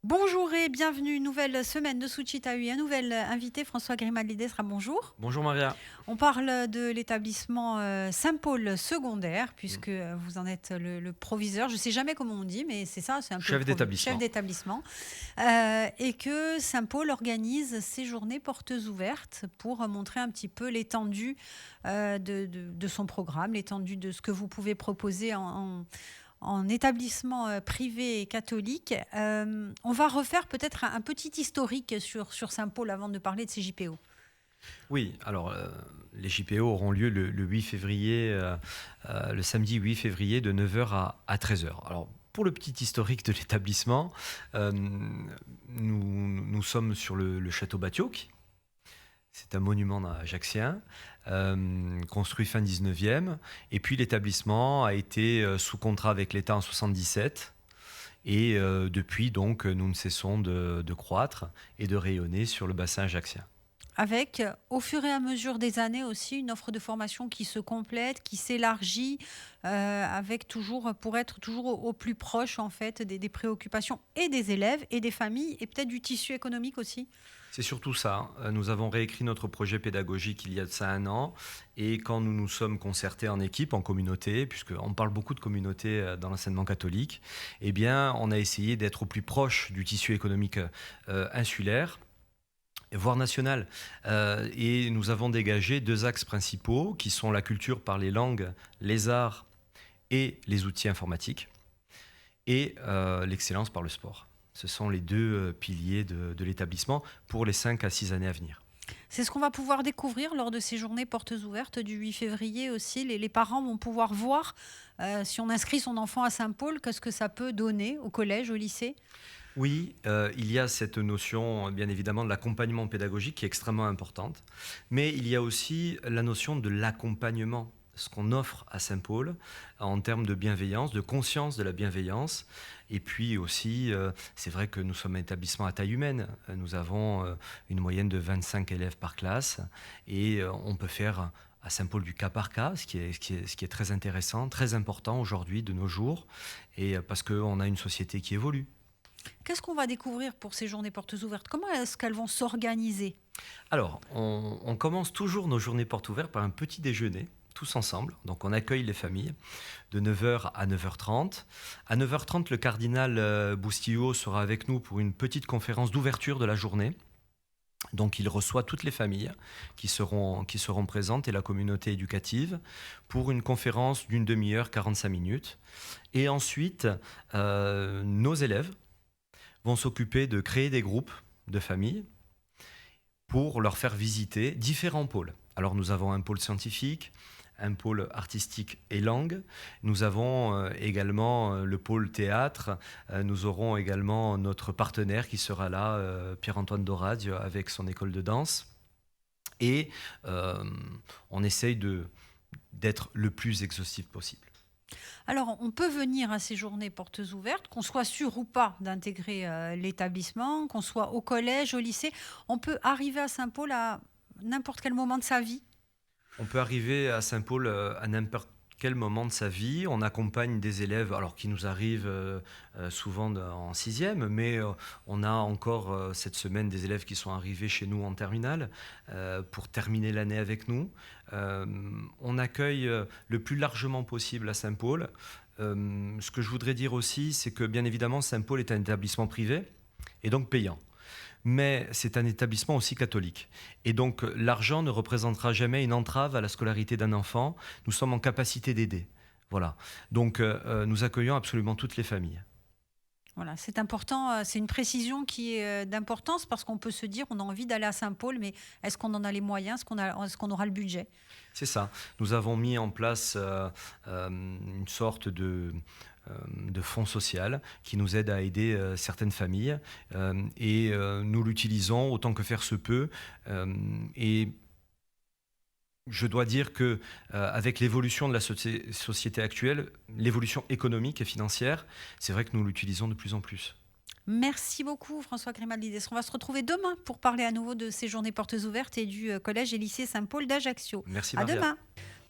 Bonjour et bienvenue, nouvelle semaine de Suchita UI, un nouvel invité, François Grimaldi sera bonjour. Bonjour Maria. On parle de l'établissement Saint-Paul secondaire, puisque vous en êtes le proviseur, je ne sais jamais comment on dit, mais c'est ça, c'est un peu Chef chef d'établissement. d'établissement, et que Saint-Paul organise ces journées portes ouvertes pour montrer un petit peu l'étendue de son programme, l'étendue de ce que vous pouvez proposer en établissement privé et catholique. On va refaire peut-être un petit historique sur Saint-Paul avant de parler de ces JPO. Oui, alors les JPO auront lieu le 8 février, le samedi 8 février de 9 heures à 13 heures. Alors pour le petit historique de l'établissement, nous sommes sur le château Batioc. C'est un monument ajaccien, construit fin 19e. Et puis l'établissement a été sous contrat avec l'État en 77. Et depuis, donc, nous ne cessons de croître et de rayonner sur le bassin ajaccien. Avec, au fur et à mesure des années aussi, une offre de formation qui se complète, qui s'élargit, avec toujours, pour être toujours au plus proche en fait des préoccupations et des élèves et des familles et peut-être du tissu économique aussi. C'est surtout ça. Nous avons réécrit notre projet pédagogique il y a de ça 1 an. Et quand nous nous sommes concertés en équipe, en communauté, puisqu'on parle beaucoup de communauté dans l'enseignement catholique, eh bien, on a essayé d'être au plus proche du tissu économique insulaire, voire national. Et nous avons dégagé 2 axes principaux, qui sont la culture par les langues, les arts et les outils informatiques, et l'excellence par le sport. Ce sont les 2 piliers de l'établissement pour les 5 à 6 années à venir. C'est ce qu'on va pouvoir découvrir lors de ces journées portes ouvertes du 8 février aussi. Les parents vont pouvoir voir, si on inscrit son enfant à Saint-Paul, qu'est-ce que ça peut donner au collège, au lycée. Oui, il y a cette notion, bien évidemment, de l'accompagnement pédagogique qui est extrêmement importante, mais il y a aussi la notion de l'accompagnement, ce qu'on offre à Saint-Paul en termes de bienveillance, de conscience de la bienveillance. Et puis aussi, c'est vrai que nous sommes un établissement à taille humaine. Nous avons une moyenne de 25 élèves par classe et on peut faire à Saint-Paul du cas par cas, ce qui est très intéressant, très important aujourd'hui de nos jours, et parce qu'on a une société qui évolue. Qu'est-ce qu'on va découvrir pour ces journées portes ouvertes? Comment est-ce qu'elles vont s'organiser? Alors, on commence toujours nos journées portes ouvertes par un petit déjeuner, tous ensemble. Donc, on accueille les familles de 9 heures à 9h30. À 9h30, le cardinal Boustillot sera avec nous pour une petite conférence d'ouverture de la journée. Donc, il reçoit toutes les familles qui seront présentes et la communauté éducative pour une conférence d'une demi-heure, 45 minutes. Et ensuite, nos élèves vont s'occuper de créer des groupes de familles pour leur faire visiter différents pôles. Alors nous avons un pôle scientifique, un pôle artistique et langue. Nous avons également le pôle théâtre. Nous aurons également notre partenaire qui sera là, Pierre-Antoine Doradio, avec son école de danse. Et on essaye d'être le plus exhaustif possible. Alors, on peut venir à ces journées portes ouvertes, qu'on soit sûr ou pas d'intégrer l'établissement, qu'on soit au collège, au lycée. On peut arriver à Saint-Paul à n'importe quel moment de sa vie. On peut arriver à Saint-Paul à n'importe quel moment de sa vie. On accompagne des élèves, alors qui nous arrivent souvent en 6e, mais on a encore cette semaine des élèves qui sont arrivés chez nous en terminale pour terminer l'année avec nous. On accueille le plus largement possible à Saint-Paul. Ce que je voudrais dire aussi, c'est que bien évidemment, Saint-Paul est un établissement privé et donc payant. Mais c'est un établissement aussi catholique. Et donc l'argent ne représentera jamais une entrave à la scolarité d'un enfant. Nous sommes en capacité d'aider. Voilà. Donc nous accueillons absolument toutes les familles. Voilà, c'est important, c'est une précision qui est d'importance parce qu'on peut se dire on a envie d'aller à Saint-Paul, mais est-ce qu'on en a les moyens, est-ce qu'on aura le budget? C'est ça. Nous avons mis en place une sorte de fonds social qui nous aide à aider certaines familles et nous l'utilisons autant que faire se peut. Et je dois dire que avec l'évolution de la société actuelle, l'évolution économique et financière, c'est vrai que nous l'utilisons de plus en plus. Merci beaucoup François Grimaldi. On va se retrouver demain pour parler à nouveau de ces journées portes ouvertes et du collège et lycée Saint-Paul d'Ajaccio. Merci À Maria. demain.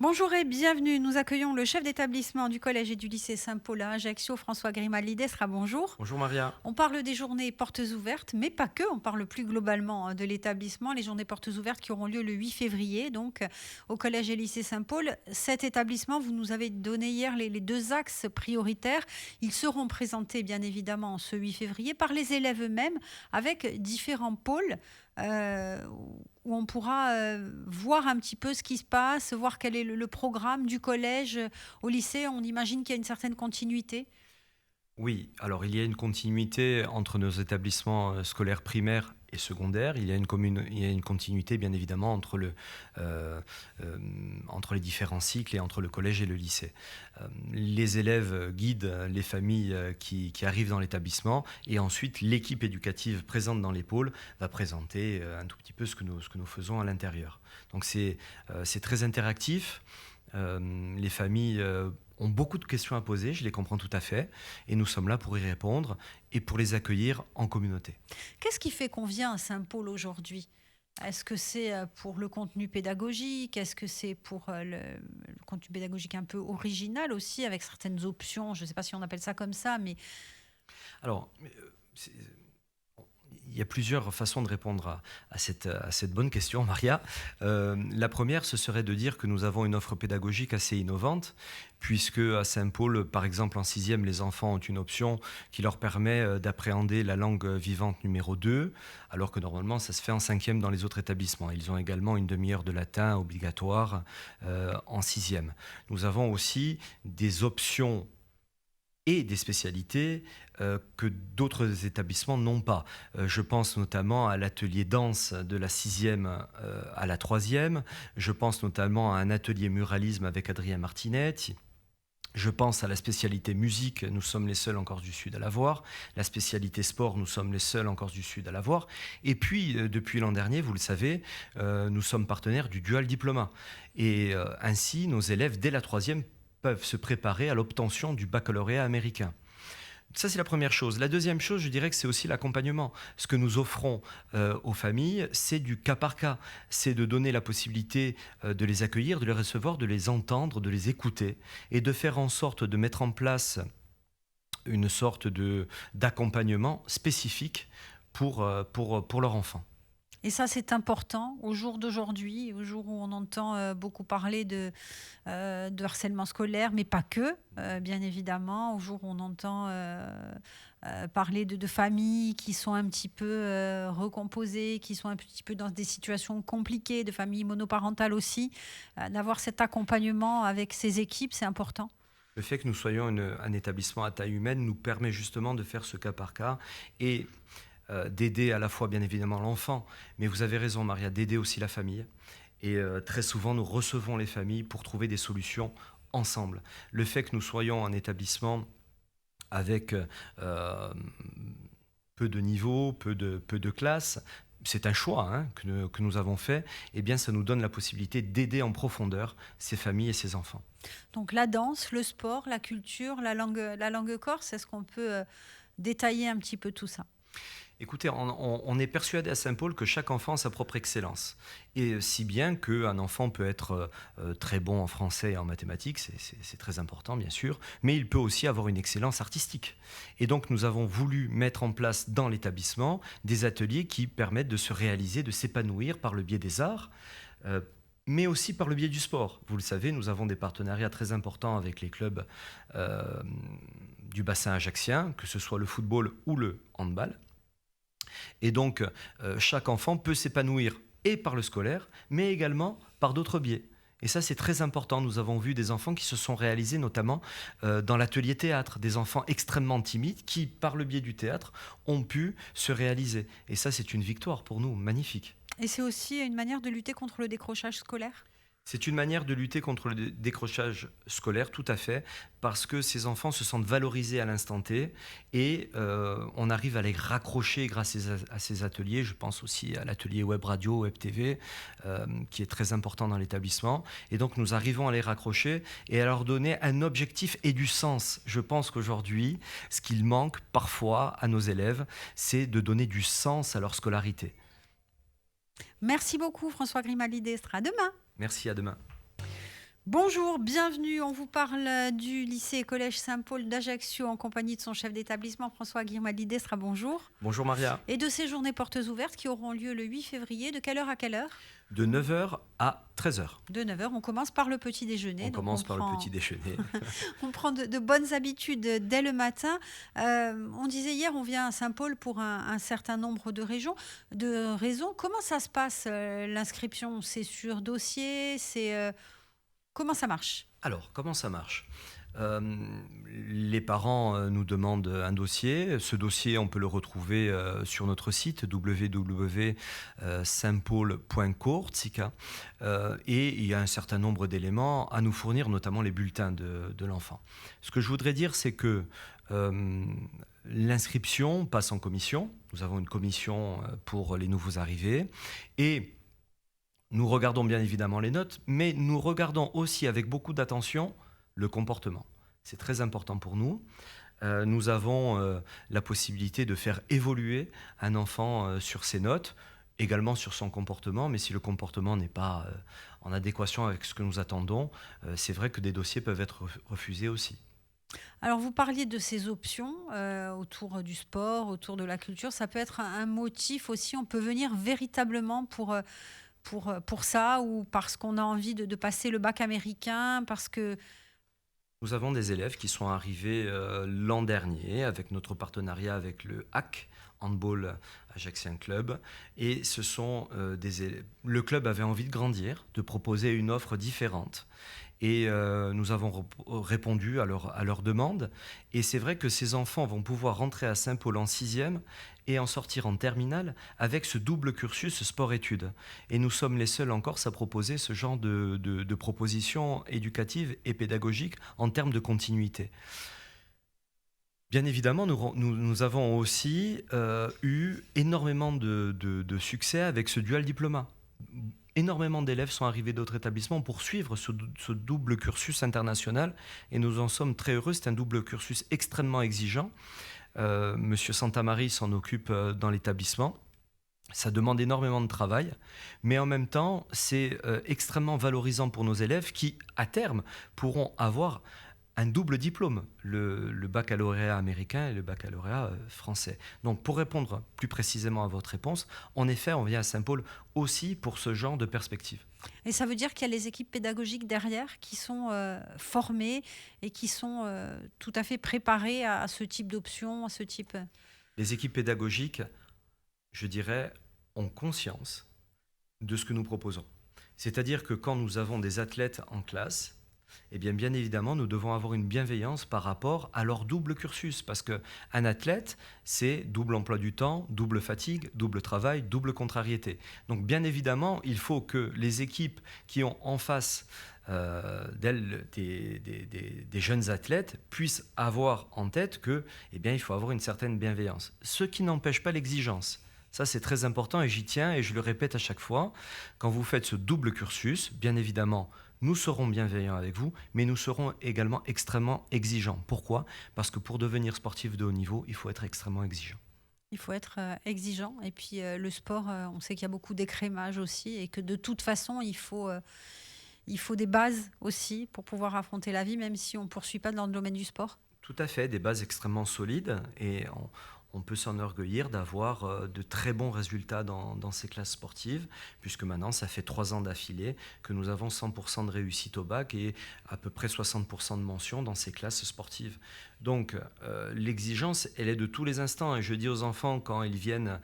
Bonjour et bienvenue. Nous accueillons le chef d'établissement du collège et du lycée Saint-Paul à Ajaccio, François Grimaldi-Destra. Bonjour. Bonjour Maria. On parle des journées portes ouvertes, mais pas que. On parle plus globalement de l'établissement. Les journées portes ouvertes qui auront lieu le 8 février, donc au collège et lycée Saint-Paul. Cet établissement, vous nous avez donné hier les deux axes prioritaires. Ils seront présentés bien évidemment ce 8 février par les élèves eux-mêmes avec différents pôles. Où on pourra voir un petit peu ce qui se passe, voir quel est le programme du collège au lycée. On imagine qu'il y a une certaine continuité. Oui, alors il y a une continuité entre nos établissements scolaires primaires et secondaires. Il y a une continuité bien évidemment euh, entre les différents cycles et entre le collège et le lycée. Les élèves guident les familles qui arrivent dans l'établissement et ensuite l'équipe éducative présente dans les pôles va présenter un tout petit peu ce que nous faisons à l'intérieur. Donc c'est très interactif. Les familles ont beaucoup de questions à poser, je les comprends tout à fait, et nous sommes là pour y répondre et pour les accueillir en communauté. Qu'est-ce qui fait qu'on vient à Saint-Paul aujourd'hui ? Est-ce que c'est pour le contenu pédagogique ? Est-ce que c'est pour le contenu pédagogique un peu original aussi, avec certaines options ? Je ne sais pas si on appelle ça comme ça, mais... Alors, il y a plusieurs façons de répondre à cette bonne question, Maria. La première, ce serait de dire que nous avons une offre pédagogique assez innovante, puisque à Saint-Paul, par exemple, en 6e, les enfants ont une option qui leur permet d'appréhender la langue vivante numéro 2, alors que normalement, ça se fait en 5e dans les autres établissements. Ils ont également une demi-heure de latin obligatoire en 6e. Nous avons aussi des options et des spécialités que d'autres établissements n'ont pas. Je pense notamment à l'atelier danse de la 6e à la 3e. Je pense notamment à un atelier muralisme avec Adrien Martinet. Je pense à la spécialité musique, nous sommes les seuls en Corse du Sud à l'avoir. La spécialité sport, nous sommes les seuls en Corse du Sud à l'avoir. Et puis, depuis l'an dernier, vous le savez, nous sommes partenaires du Dual Diploma. Et ainsi, nos élèves, dès la 3e, peuvent se préparer à l'obtention du baccalauréat américain. Ça, c'est la première chose. La deuxième chose, je dirais que c'est aussi l'accompagnement. Ce que nous offrons aux familles, c'est du cas par cas. C'est de donner la possibilité de les accueillir, de les recevoir, de les entendre, de les écouter et de faire en sorte de mettre en place une sorte d'accompagnement spécifique pour leur enfant. Et ça, c'est important au jour d'aujourd'hui, au jour où on entend beaucoup parler de harcèlement scolaire, mais pas que, bien évidemment, au jour où on entend parler de familles qui sont un petit peu recomposées, qui sont un petit peu dans des situations compliquées, de familles monoparentales aussi, d'avoir cet accompagnement avec ces équipes, c'est important. Le fait que nous soyons un établissement à taille humaine nous permet justement de faire ce cas par cas et d'aider à la fois bien évidemment l'enfant, mais vous avez raison Maria, d'aider aussi la famille. Et très souvent nous recevons les familles pour trouver des solutions ensemble. Le fait que nous soyons un établissement avec peu de niveaux, peu de classes, c'est un choix que nous avons fait, et bien ça nous donne la possibilité d'aider en profondeur ces familles et ces enfants. Donc la danse, le sport, la culture, la langue corse, est-ce qu'on peut détailler un petit peu tout ça ? Écoutez, on est persuadé à Saint-Paul que chaque enfant a sa propre excellence. Et si bien qu'un enfant peut être très bon en français et en mathématiques, c'est très important bien sûr, mais il peut aussi avoir une excellence artistique. Et donc nous avons voulu mettre en place dans l'établissement des ateliers qui permettent de se réaliser, de s'épanouir par le biais des arts, mais aussi par le biais du sport. Vous le savez, nous avons des partenariats très importants avec les clubs du bassin ajaccien, que ce soit le football ou le handball. Et donc, chaque enfant peut s'épanouir et par le scolaire, mais également par d'autres biais. Et ça, c'est très important. Nous avons vu des enfants qui se sont réalisés, notamment dans l'atelier théâtre, des enfants extrêmement timides qui, par le biais du théâtre, ont pu se réaliser. Et ça, c'est une victoire pour nous, magnifique. Et c'est aussi une manière de lutter contre le décrochage scolaire ? C'est une manière de lutter contre le décrochage scolaire, tout à fait, parce que ces enfants se sentent valorisés à l'instant T et on arrive à les raccrocher grâce à ces ateliers. Je pense aussi à l'atelier Web Radio, Web TV, qui est très important dans l'établissement. Et donc nous arrivons à les raccrocher et à leur donner un objectif et du sens. Je pense qu'aujourd'hui, ce qu'il manque parfois à nos élèves, c'est de donner du sens à leur scolarité. Merci beaucoup François Grimaldi-Destra. À demain. Merci, à demain. Bonjour, bienvenue. On vous parle du lycée et collège Saint-Paul d'Ajaccio en compagnie de son chef d'établissement François Guirmaldi sera bonjour. Bonjour Maria. Et de ces journées portes ouvertes qui auront lieu le 8 février. De quelle heure à quelle heure? De 9 heures à 13 heures. De 9 heures. On commence par le petit déjeuner. On Donc commence par le petit déjeuner. on prend de bonnes habitudes dès le matin. On disait hier, on vient à Saint-Paul pour un certain nombre de raisons. Comment ça se passe l'inscription? C'est sur dossier? Comment ça marche? Alors, comment ça marche? Euh, les parents nous demandent un dossier. Ce dossier, on peut le retrouver sur notre site www.saintpaul.court. Et il y a un certain nombre d'éléments à nous fournir, notamment les bulletins de l'enfant. Ce que je voudrais dire, c'est que l'inscription passe en commission. Nous avons une commission pour les nouveaux arrivés. Et nous regardons bien évidemment les notes, mais nous regardons aussi avec beaucoup d'attention le comportement. C'est très important pour nous. Nous avons la possibilité de faire évoluer un enfant sur ses notes, également sur son comportement, mais si le comportement n'est pas en adéquation avec ce que nous attendons, c'est vrai que des dossiers peuvent être refusés aussi. Alors, vous parliez de ces options autour du sport, autour de la culture. Ça peut être un motif aussi. On peut venir véritablement pour ça ou parce qu'on a envie de passer le bac américain, parce que... Nous avons des élèves qui sont arrivés l'an dernier avec notre partenariat avec le HAC, Handball Ajaxien Club. Et ce sont des élèves. Le club avait envie de grandir, de proposer une offre différente. Et nous avons répondu à leur demande. Et c'est vrai que ces enfants vont pouvoir rentrer à Saint-Paul en 6e et en sortir en terminale avec ce double cursus sport-études. Et nous sommes les seuls en Corse à proposer ce genre de propositions éducatives et pédagogiques en termes de continuité. Bien évidemment, nous avons aussi eu énormément de succès avec ce dual diplômat. Énormément d'élèves sont arrivés d'autres établissements pour suivre ce double cursus international et nous en sommes très heureux. C'est un double cursus extrêmement exigeant. Monsieur Santamarie s'en occupe dans l'établissement. Ça demande énormément de travail, mais en même temps, c'est extrêmement valorisant pour nos élèves qui, à terme, pourront avoir un double diplôme, le baccalauréat américain et le baccalauréat français. Donc, pour répondre plus précisément à votre réponse, en effet, on vient à Saint-Paul aussi pour ce genre de perspective. Et ça veut dire qu'il y a les équipes pédagogiques derrière qui sont formées et qui sont tout à fait préparées à ce type d'options, à ce type... Les équipes pédagogiques, je dirais, ont conscience de ce que nous proposons. C'est-à-dire que quand nous avons des athlètes en classe, eh bien évidemment, nous devons avoir une bienveillance par rapport à leur double cursus. Parce qu'un athlète, c'est double emploi du temps, double fatigue, double travail, double contrariété. Donc bien évidemment, il faut que les équipes qui ont en face d'elles des jeunes athlètes puissent avoir en tête que, eh bien, il faut avoir une certaine bienveillance. Ce qui n'empêche pas l'exigence. Ça, c'est très important et j'y tiens et je le répète à chaque fois. Quand vous faites ce double cursus, bien évidemment, nous serons bienveillants avec vous, mais nous serons également extrêmement exigeants. Pourquoi ? Parce que pour devenir sportif de haut niveau, il faut être extrêmement exigeant. Il faut être exigeant. Et puis le sport, on sait qu'il y a beaucoup d'écrémage aussi et que de toute façon, il faut des bases aussi pour pouvoir affronter la vie, même si on ne poursuit pas dans le domaine du sport. Tout à fait, des bases extrêmement solides et on peut s'enorgueillir d'avoir de très bons résultats dans ces classes sportives, puisque maintenant, ça fait 3 ans d'affilée que nous avons 100% de réussite au bac et à peu près 60% de mention dans ces classes sportives. Donc, l'exigence, elle est de tous les instants. Et je dis aux enfants, quand ils viennent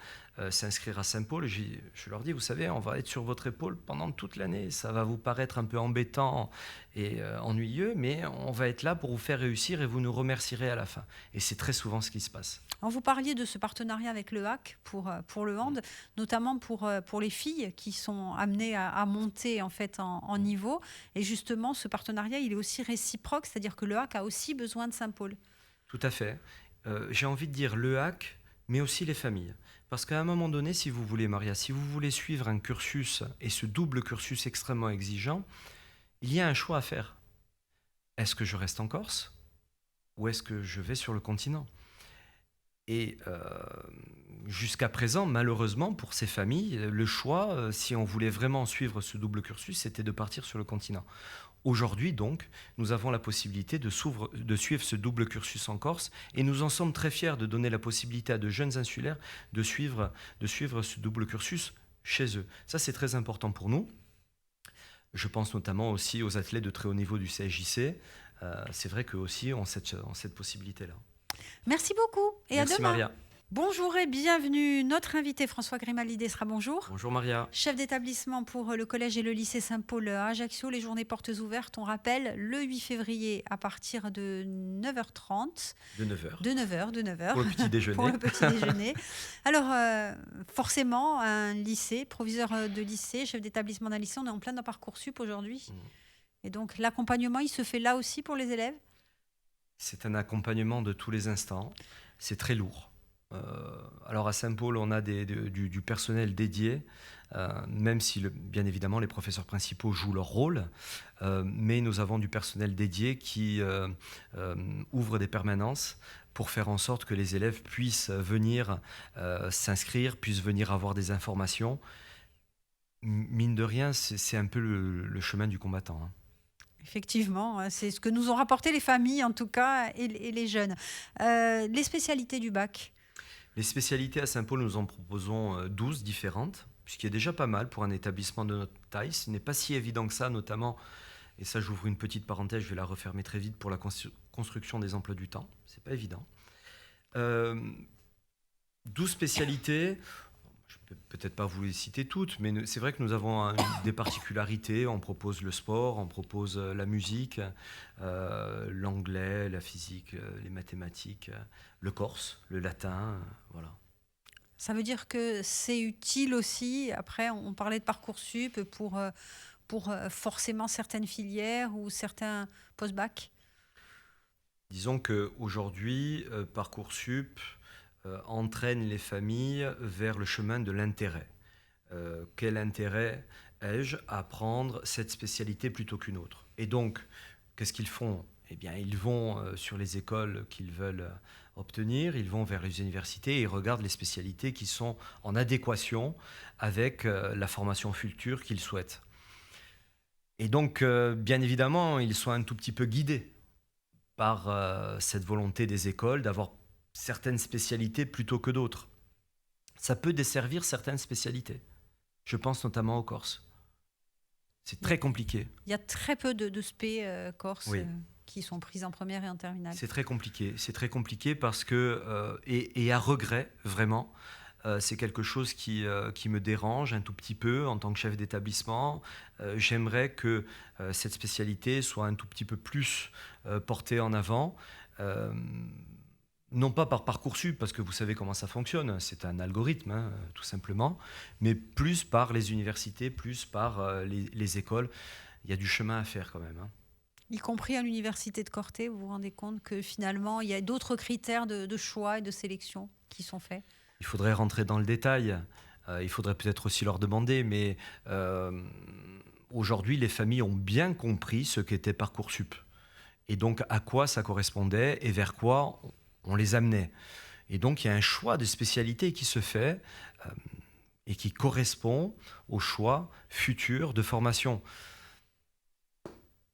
s'inscrire à Saint-Paul, je leur dis, vous savez, on va être sur votre épaule pendant toute l'année. Ça va vous paraître un peu embêtant et ennuyeux, mais on va être là pour vous faire réussir et vous nous remercierez à la fin. Et c'est très souvent ce qui se passe. Alors vous parliez de ce partenariat avec le HAC pour le hand, notamment pour les filles qui sont amenées à monter en fait en niveau. Et justement, ce partenariat, il est aussi réciproque, c'est-à-dire que le HAC a aussi besoin de Saint-Paul. Tout à fait. J'ai envie de dire le HAC, mais aussi les familles. Parce qu'à un moment donné, si vous voulez, Maria, si vous voulez suivre un cursus, et ce double cursus extrêmement exigeant, il y a un choix à faire. Est-ce que je reste en Corse ou est-ce que je vais sur le continent ? Et jusqu'à présent, malheureusement, pour ces familles, le choix, si on voulait vraiment suivre ce double cursus, c'était de partir sur le continent. Aujourd'hui, donc, nous avons la possibilité de suivre ce double cursus en Corse et nous en sommes très fiers de donner la possibilité à de jeunes insulaires de suivre ce double cursus chez eux. Ça, c'est très important pour nous. Je pense notamment aussi aux athlètes de très haut niveau du CSJC. C'est vrai qu'eux aussi ont cette possibilité-là. Merci beaucoup et Merci à demain. Maria. Bonjour et bienvenue. Notre invité François Grimaldi sera bonjour. Bonjour Maria. Chef d'établissement pour le collège et le lycée Saint-Paul à Ajaccio, les journées portes ouvertes, on rappelle, le 8 février à partir de 9h30. De 9h. De 9h. Pour le petit déjeuner. Pour le petit déjeuner. Alors, forcément, un lycée, proviseur de lycée, chef d'établissement d'un lycée, on est en plein dans Parcoursup aujourd'hui. Et donc, l'accompagnement, il se fait là aussi pour les élèves ? C'est un accompagnement de tous les instants. C'est très lourd. Alors à Saint-Paul, on a du personnel dédié, même si bien évidemment les professeurs principaux jouent leur rôle, mais nous avons du personnel dédié qui ouvre des permanences pour faire en sorte que les élèves puissent venir s'inscrire, puissent venir avoir des informations. Mine de rien, c'est un peu le chemin du combattant, hein. Effectivement, c'est ce que nous ont rapporté les familles en tout cas et les jeunes. Les spécialités du bac ? Les spécialités à Saint-Paul, nous en proposons 12 différentes, ce qui est déjà pas mal pour un établissement de notre taille. Ce n'est pas si évident que ça, notamment, et ça j'ouvre une petite parenthèse, je vais la refermer très vite, pour la construction des emplois du temps. C'est pas évident. 12 spécialités, je ne peux peut-être pas vous les citer toutes, mais c'est vrai que nous avons des particularités. On propose le sport, on propose la musique, l'anglais, la physique, les mathématiques, le corse, le latin, voilà. Ça veut dire que c'est utile aussi, après on parlait de Parcoursup, pour forcément certaines filières ou certains post-bac ? Disons qu'aujourd'hui, Parcoursup entraîne les familles vers le chemin de l'intérêt. Quel intérêt ai-je à prendre cette spécialité plutôt qu'une autre ? Et donc, qu'est-ce qu'ils font ? Eh bien, ils vont sur les écoles qu'ils veulent obtenir, ils vont vers les universités et ils regardent les spécialités qui sont en adéquation avec la formation future qu'ils souhaitent. Et donc, bien évidemment, ils sont un tout petit peu guidés par cette volonté des écoles d'avoir certaines spécialités plutôt que d'autres. Ça peut desservir certaines spécialités. Je pense notamment aux Corses. C'est très compliqué. Il y a très peu de spé corse Oui. Qui sont prises en première et en terminale. C'est très compliqué parce que, et à regret, vraiment, c'est quelque chose qui me dérange un tout petit peu en tant que chef d'établissement. J'aimerais que cette spécialité soit un tout petit peu plus portée en avant. Non pas par Parcoursup, parce que vous savez comment ça fonctionne, c'est un algorithme, hein, tout simplement, mais plus par les universités, plus par les écoles. Il y a du chemin à faire quand même, hein. Y compris à l'université de Corté, vous vous rendez compte que finalement, il y a d'autres critères de choix et de sélection qui sont faits ? Il faudrait rentrer dans le détail, il faudrait peut-être aussi leur demander, mais aujourd'hui, les familles ont bien compris ce qu'était Parcoursup, et donc à quoi ça correspondait et vers quoi on les amenait. Et donc, il y a un choix de spécialité qui se fait et qui correspond au choix futur de formation.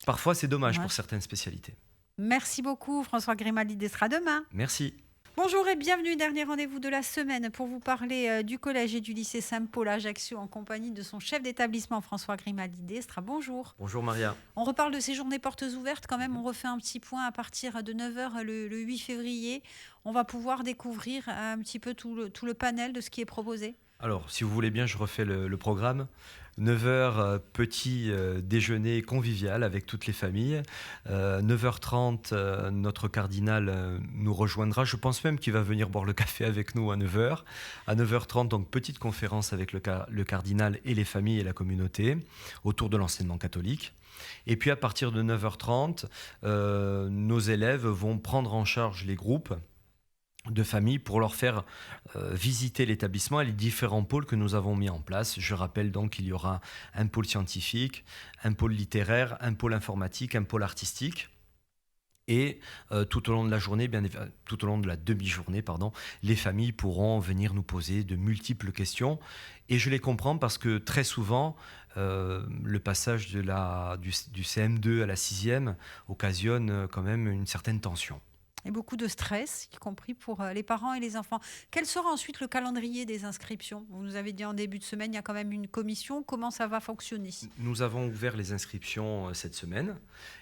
Parfois, c'est dommage pour certaines spécialités. Merci beaucoup, François Grimaldi d'Estra. Demain. Merci. Bonjour et bienvenue, dernier rendez-vous de la semaine pour vous parler du collège et du lycée Saint-Paul à Ajaccio en compagnie de son chef d'établissement François Grimaldi d'Estra. Bonjour. Bonjour Maria. On reparle de ces journées portes ouvertes quand même, on refait un petit point à partir de 9h le 8 février. On va pouvoir découvrir un petit peu tout le panel de ce qui est proposé. Alors, si vous voulez bien, je refais le programme. 9h, petit déjeuner convivial avec toutes les familles. 9h30, notre cardinal nous rejoindra. Je pense même qu'il va venir boire le café avec nous à 9h. À 9h30, donc petite conférence avec le cardinal et les familles et la communauté autour de l'enseignement catholique. Et puis à partir de 9h30, nos élèves vont prendre en charge les groupes de familles pour leur faire visiter l'établissement et les différents pôles que nous avons mis en place. Je rappelle donc qu'il y aura un pôle scientifique, un pôle littéraire, un pôle informatique, un pôle artistique. Et tout au long de la journée, tout au long de la demi-journée, pardon, les familles pourront venir nous poser de multiples questions. Et je les comprends parce que très souvent, le passage du CM2 à la sixième occasionne quand même une certaine tension. Et beaucoup de stress, y compris pour les parents et les enfants. Quel sera ensuite le calendrier des inscriptions? Vous nous avez dit en début de semaine, il y a quand même une commission. Comment ça va fonctionner? Nous avons ouvert les inscriptions cette semaine.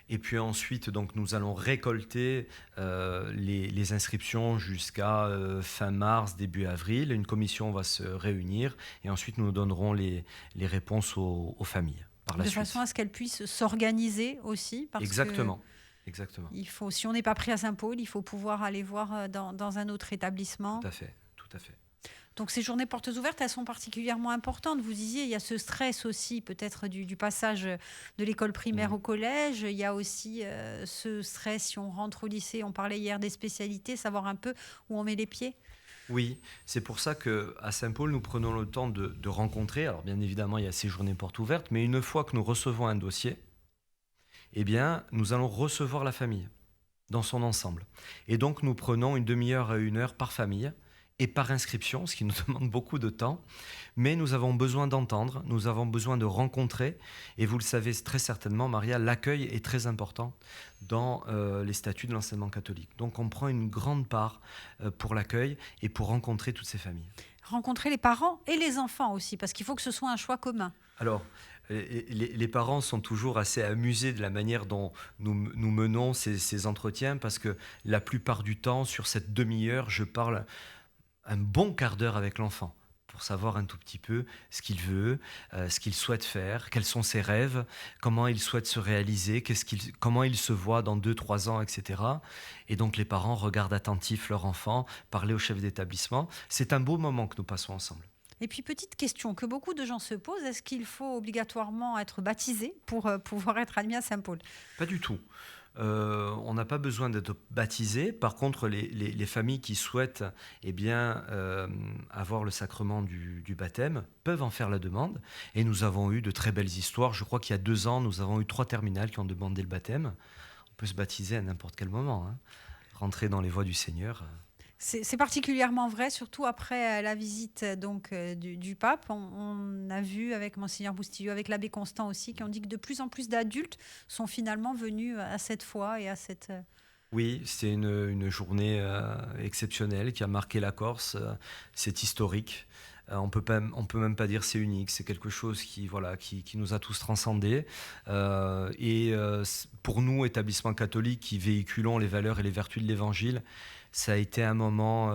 Et puis ensuite, donc, nous allons récolter les inscriptions jusqu'à fin mars, début avril. Une commission va se réunir et ensuite nous donnerons les réponses aux familles par la De suite. façon à ce qu'elles puissent s'organiser aussi, parce que Exactement. Exactement. il faut, si on n'est pas pris à Saint-Paul, il faut pouvoir aller voir dans un autre établissement. Tout à fait. Tout à fait. Donc ces journées portes ouvertes, elles sont particulièrement importantes. Vous disiez, il y a ce stress aussi peut-être du passage de l'école primaire Mhm. au collège. Il y a aussi ce stress si on rentre au lycée. On parlait hier des spécialités, savoir un peu où on met les pieds. Oui, c'est pour ça qu'à Saint-Paul, nous prenons le temps de rencontrer. Alors bien évidemment, il y a ces journées portes ouvertes, mais une fois que nous recevons un dossier, eh bien, nous allons recevoir la famille dans son ensemble. Et donc, nous prenons une demi-heure à une heure par famille et par inscription, ce qui nous demande beaucoup de temps. Mais nous avons besoin d'entendre, nous avons besoin de rencontrer. Et vous le savez très certainement, Maria, l'accueil est très important dans les statuts de l'enseignement catholique. Donc, on prend une grande part pour l'accueil et pour rencontrer toutes ces familles. Rencontrer les parents et les enfants aussi, parce qu'il faut que ce soit un choix commun. Alors, les parents sont toujours assez amusés de la manière dont nous menons ces entretiens parce que la plupart du temps, sur cette demi-heure, je parle un bon quart d'heure avec l'enfant pour savoir un tout petit peu ce qu'il veut, ce qu'il souhaite faire, quels sont ses rêves, comment il souhaite se réaliser, comment il se voit dans 2-3 ans, etc. Et donc les parents regardent attentifs leur enfant, parler au chef d'établissement. C'est un beau moment que nous passons ensemble. Et puis, petite question que beaucoup de gens se posent, est-ce qu'il faut obligatoirement être baptisé pour pouvoir être admis à Saint-Paul? Pas du tout. On n'a pas besoin d'être baptisé. Par contre, les familles qui souhaitent avoir le sacrement du baptême peuvent en faire la demande. Et nous avons eu de très belles histoires. Je crois qu'il y a 2 ans, nous avons eu 3 terminales qui ont demandé le baptême. On peut se baptiser à n'importe quel moment, hein. Rentrer dans les voies du Seigneur. C'est particulièrement vrai, surtout après la visite du pape. On a vu avec Monseigneur Boustillot, avec l'abbé Constant aussi, qui ont dit que de plus en plus d'adultes sont finalement venus à cette foi et à cette... Oui, c'est une journée exceptionnelle qui a marqué la Corse. C'est historique. On peut même pas dire c'est unique. C'est quelque chose qui nous a tous transcendés. Pour nous, établissement catholique qui véhiculons les valeurs et les vertus de l'Évangile, ça a été un moment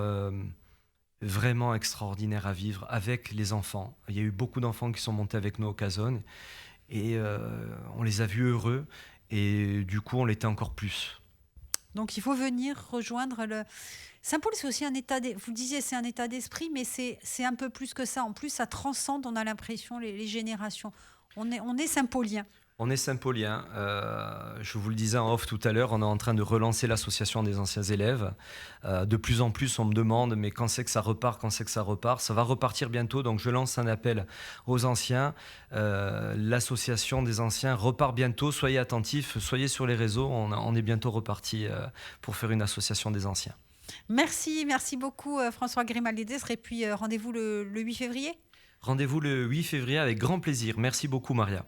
vraiment extraordinaire à vivre avec les enfants. Il y a eu beaucoup d'enfants qui sont montés avec nous au Casone et on les a vus heureux et du coup on l'était encore plus. Donc il faut venir rejoindre le... Saint-Paul, c'est aussi un état... Vous le disiez, c'est un état d'esprit, mais c'est un peu plus que ça. En plus, ça transcende, on a l'impression, les générations. On est Saint-Paulien. On est Saint-Paulien. Je vous le disais en off tout à l'heure, on est en train de relancer l'association des anciens élèves. De plus en plus, on me demande, mais quand c'est que ça repart, quand c'est que ça repart? Ça va repartir bientôt, donc je lance un appel aux anciens. L'association des anciens repart bientôt. Soyez attentifs, soyez sur les réseaux. On est bientôt reparti pour faire une association des anciens. Merci beaucoup François Grimaldi. Et puis rendez-vous le 8 février. Rendez-vous le 8 février avec grand plaisir. Merci beaucoup, Maria.